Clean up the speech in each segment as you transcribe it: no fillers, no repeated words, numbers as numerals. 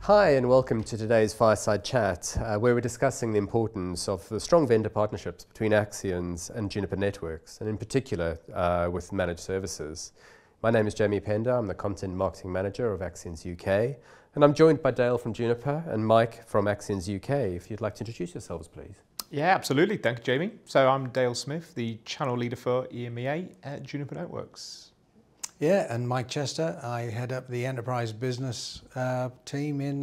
Hi and welcome to today's Fireside Chat, where we're discussing the importance of the strong vendor partnerships between Axians and Juniper Networks, and in particular with managed services. My name is Jamie Pender, I'm the Content Marketing Manager of Axians UK, and I'm joined by Dale from Juniper and Mike from Axians UK. If you'd like to introduce yourselves, please. Yeah, absolutely. Thank you, Jamie. So I'm Dale Smith, the Channel Leader for EMEA at Juniper Networks. Yeah, and Mike Chester, I head up the enterprise business team in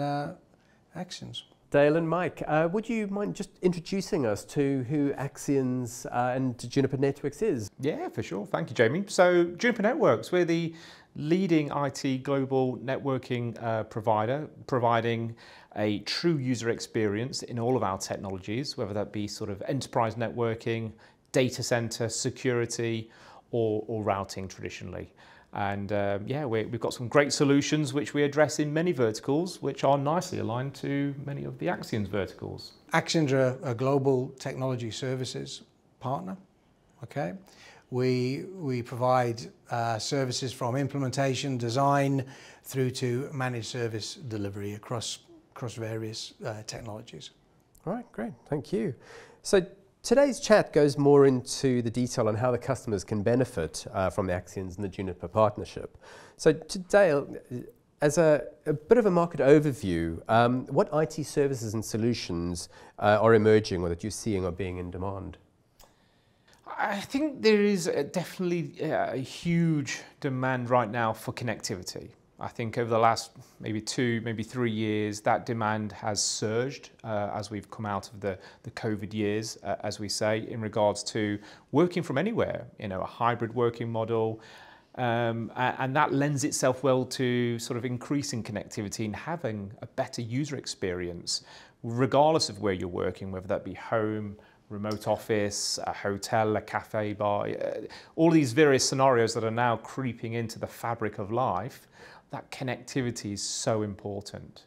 Axians. Dale and Mike, would you mind just introducing us to who Axians and Juniper Networks is? Yeah, for sure. Thank you, Jamie. So Juniper Networks, we're the leading IT global networking provider, providing a true user experience in all of our technologies, whether that be sort of enterprise networking, data center, security, or routing traditionally. And yeah, we've got some great solutions which we address in many verticals, which are nicely aligned to many of the Axians verticals. Axians are a global technology services partner. Okay, we provide services from implementation, design, through to managed service delivery across various technologies. All right, great, thank you. So today's chat goes more into the detail on how the customers can benefit from the Axians and the Juniper partnership. So to Dale, as a bit of a market overview, what IT services and solutions are emerging or that you're seeing are being in demand? I think there is definitely a huge demand right now for connectivity. I think over the last maybe 2, maybe 3 years, that demand has surged as we've come out of the COVID years, as we say, in regards to working from anywhere, you know, a hybrid working model. And that lends itself well to sort of increasing connectivity and having a better user experience, regardless of where you're working, whether that be home, remote office, a hotel, a cafe, bar, all these various scenarios that are now creeping into the fabric of life. That connectivity is so important.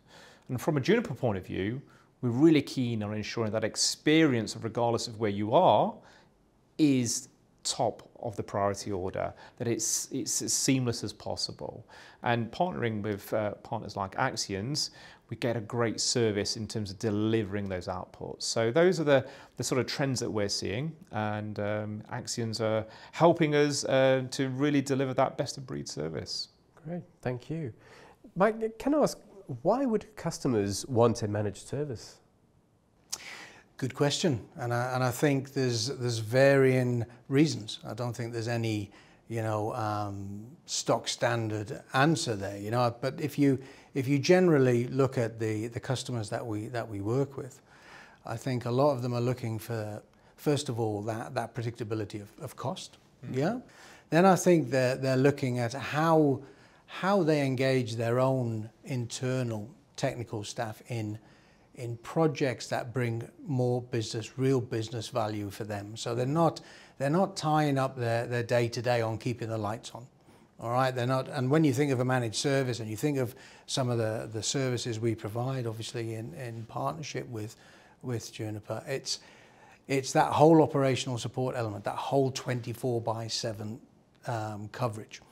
And from a Juniper point of view, we're really keen on ensuring that experience, regardless of where you are, is top of the priority order, that it's as seamless as possible. And partnering with partners like Axians, we get a great service in terms of delivering those outputs. So those are the sort of trends that we're seeing, and Axians are helping us to really deliver that best of breed service. Great, thank you. Mike, can I ask, why would customers want a managed service? Good question, and I think there's varying reasons. I don't think there's any, you know, stock standard answer there. You know, but if you generally look at the customers that we work with, I think a lot of them are looking for, first of all, that predictability of cost. Mm-hmm. Yeah. Then I think they're looking at how they engage their own internal technical staff in projects that bring more real business value for them. So they're not tying up their day-to-day on keeping the lights on. All right, they're not. And when you think of a managed service and you think of some of the services we provide, obviously in partnership with Juniper, it's that whole operational support element, that whole 24/7 coverage.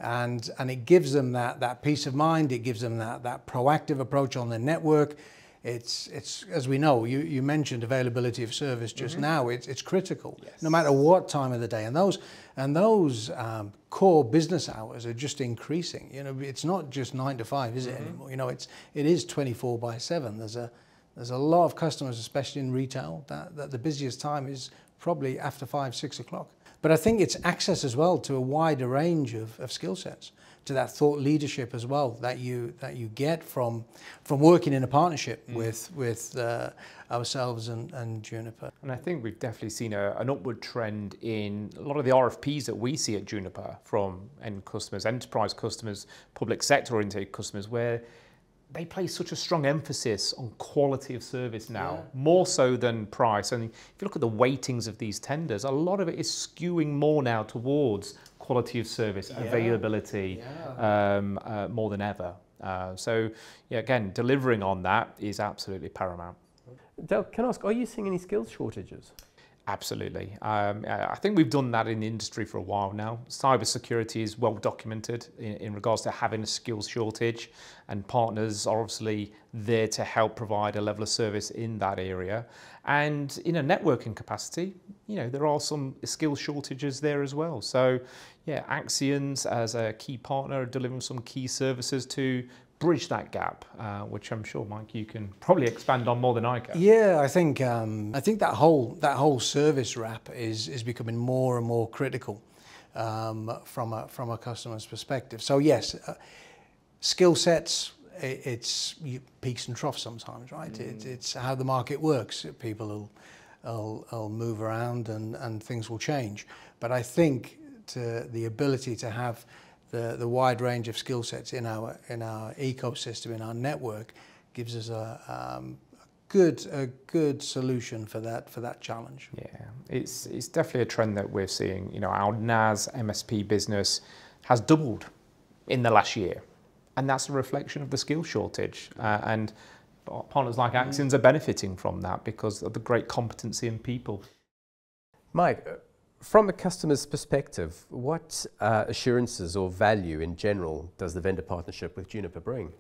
And it gives them that peace of mind. It gives them that proactive approach on their network. It's as we know, you mentioned availability of service just mm-hmm. now. It's critical, yes. No matter what time of the day. And those core business hours are just increasing. You know, it's not just 9 to 5, is it mm-hmm. anymore? You know, it is 24/7. There's a lot of customers, especially in retail, that the busiest time is probably after 5, 6 o'clock. But I think it's access as well to a wider range of skill sets, to that thought leadership as well that you get from working in a partnership with ourselves and Juniper. And I think we've definitely seen an upward trend in a lot of the RFPs that we see at Juniper from end customers, enterprise customers, public sector oriented customers, where they place such a strong emphasis on quality of service now, yeah. More so than price. And if you look at the weightings of these tenders, a lot of it is skewing more now towards quality of service, yeah. Availability, yeah. More than ever. So yeah, again, delivering on that is absolutely paramount. Dale, can I ask, are you seeing any skills shortages? Absolutely. I think we've done that in the industry for a while now. Cybersecurity is well documented in regards to having a skills shortage, and partners are obviously there to help provide a level of service in that area. And in a networking capacity, there are some skills shortages there as well. So yeah, Axians as a key partner are delivering some key services to bridge that gap, which I'm sure, Mike, you can probably expand on more than I can. Yeah, I think that whole service wrap is becoming more and more critical from a customer's perspective. So yes, skill sets, it's peaks and troughs sometimes, right? It's how the market works. People will move around and things will change. But I think the ability to have the wide range of skill sets in our ecosystem, in our network, gives us a good solution for that challenge. Yeah, it's definitely a trend that we're seeing. Our NAS MSP business has doubled in the last year, and that's a reflection of the skill shortage. And partners like Axians are benefiting from that because of the great competency in people. Mike, from a customer's perspective, what assurances or value in general does the vendor partnership with Juniper bring?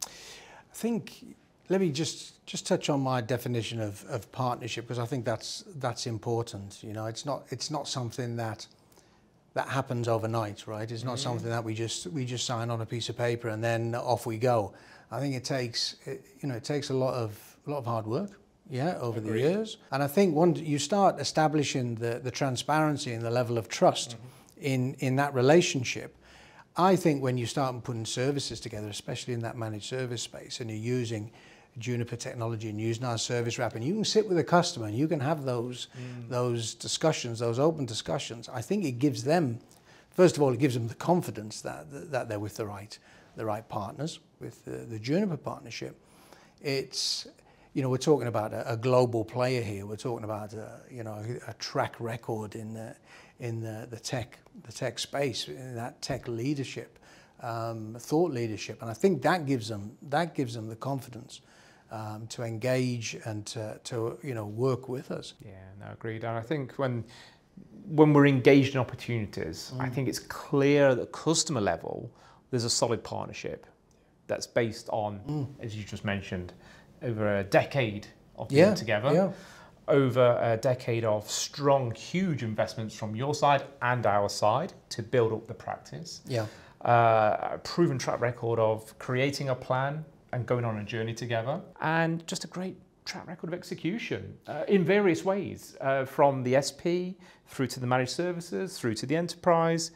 I think, let me just touch on my definition of partnership, because I think that's important. It's not something that happens overnight, right? It's not something that we just sign on a piece of paper and then off we go. I think it takes a lot of hard work. Yeah, over the years. And I think once you start establishing the transparency and the level of trust in that relationship, I think when you start putting services together, especially in that managed service space, and you're using Juniper technology and using our service wrap, and you can sit with a customer and you can have those discussions, those open discussions, I think it gives them, first of all, it gives them the confidence that they're with the right partners, with the Juniper partnership. It's, we're talking about a global player here. We're talking about a track record in the tech space, in that tech leadership, thought leadership, and I think that gives them the confidence to engage and to work with us. Yeah, no, agreed. And I think when we're engaged in opportunities, I think it's clear at the customer level there's a solid partnership that's based on, as you just mentioned, over a decade of being together, over a decade of strong, huge investments from your side and our side to build up the practice. Yeah. A proven track record of creating a plan and going on a journey together, and just a great track record of execution in various ways, from the SP through to the managed services, through to the enterprise.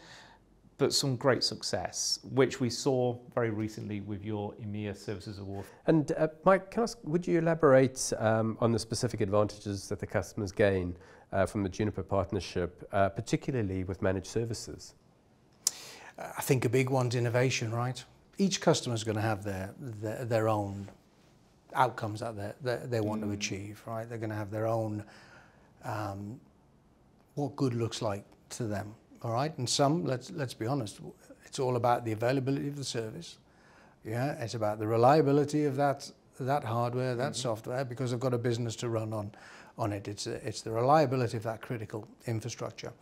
But some great success, which we saw very recently with your EMEA Services Award. And Mike, can I ask, would you elaborate on the specific advantages that the customers gain from the Juniper partnership, particularly with managed services? I think a big one's innovation, right? Each customer is going to have their own outcomes that they want to achieve, right? They're going to have their own, what good looks like to them. All right, and some, let's be honest, it's all about the availability of the service. Yeah, it's about the reliability of that hardware, that software, because they've got a business to run on it. It's the reliability of that critical infrastructure.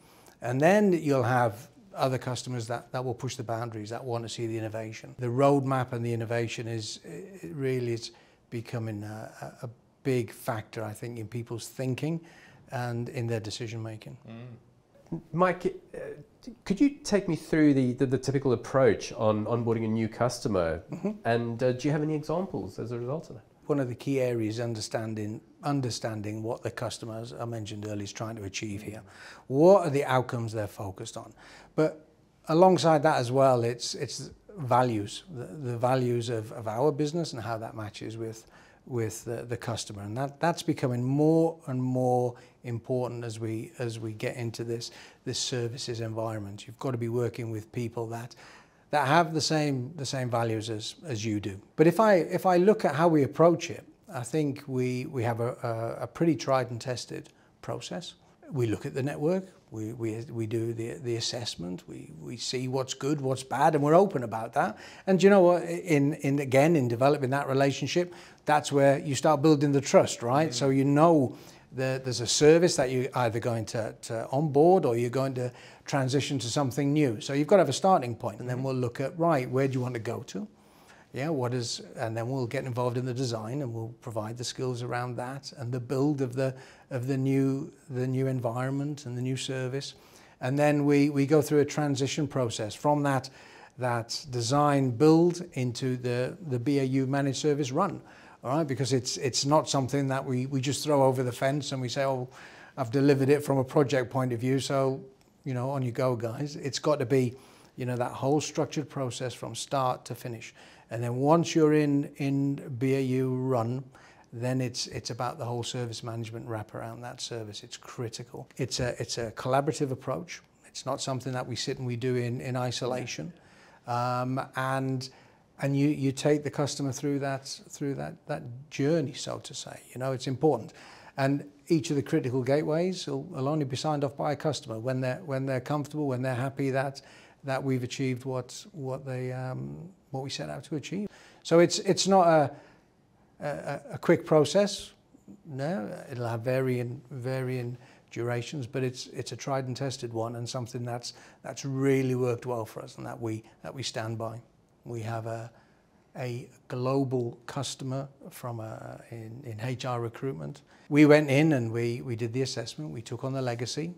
And then you'll have other customers that will push the boundaries, that want to see the innovation. The roadmap and the innovation is becoming a big factor, I think, in people's thinking and in their decision making. Mike, could you take me through the typical approach on onboarding a new customer, and do you have any examples as a result of that? One of the key areas is understanding what the customers, I mentioned earlier, is trying to achieve here. What are the outcomes they're focused on? But alongside that as well, it's values, the values of our business and how that matches with the customer, and that's becoming more and more important as we get into this services environment. You've got to be working with people that have the same values as you do. But if I look at how we approach it, I think we have a pretty tried and tested process. We look at the network, we do the assessment, we see what's good, what's bad, and we're open about that. And you know what, in developing that relationship, that's where you start building the trust, right? So you know there's a service that you're either going to onboard or you're going to transition to something new. So you've got to have a starting point, and then we'll look at, right, where do you want to go to? Yeah, and then we'll get involved in the design, and we'll provide the skills around that and the build of the new environment and the new service. And then we go through a transition process from that design build into the BAU managed service run. All right, because it's not something that we just throw over the fence and we say, oh, I've delivered it from a project point of view, so, you know, on you go, guys. It's got to be, you know, that whole structured process from start to finish. And then once you're in BAU run, then it's about the whole service management wrap around that service. It's critical. It's a collaborative approach. It's not something that we sit and we do in isolation. And you take the customer through that journey, so to say. You know, it's important. And each of the critical gateways will only be signed off by a customer when they're comfortable, when they're happy that we've achieved what we set out to achieve. So it's not a quick process. No, it'll have varying durations, but it's a tried and tested one, and something that's really worked well for us, and that we stand by. We have a global customer in HR recruitment. We went in and we did the assessment. We took on the legacy,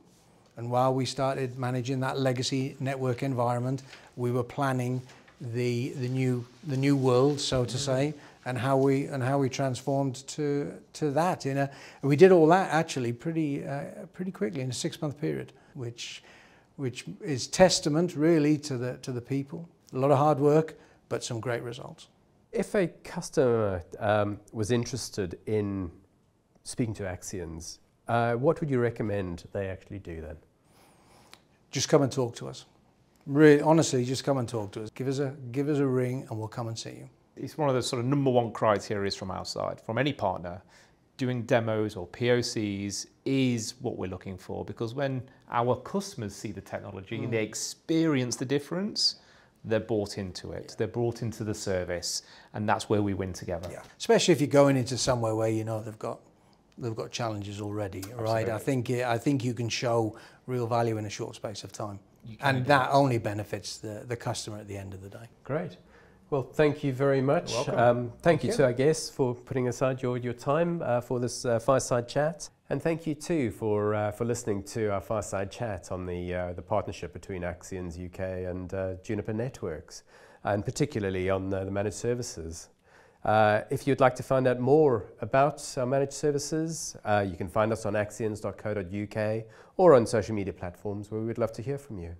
and while we started managing that legacy network environment, we were planning the new world, so to say, and how we transformed to that. We did all that actually pretty quickly in a 6-month period, which is testament really to the people. A lot of hard work, but some great results. If a customer was interested in speaking to Axians, what would you recommend they actually do then? Just come and talk to us. Really, honestly, just come and talk to us. Give us a ring and we'll come and see you. It's one of the sort of #1 criteria from our side, from any partner. Doing demos or POCs is what we're looking for, because when our customers see the technology and they experience the difference, they're bought into it. Yeah. They're brought into the service, and that's where we win together. Yeah. Especially if you're going into somewhere where you know they've got challenges already, right? Absolutely. I think you can show real value in a short space of time, and that only benefits the customer at the end of the day. Great. Well, thank you very much. You're welcome. Thank you to our guests for putting aside your time for this fireside chat. And thank you too for listening to our fireside chat on the partnership between Axians UK and Juniper Networks, and particularly on the managed services. If you'd like to find out more about our managed services, you can find us on axians.co.uk or on social media platforms, where we would love to hear from you.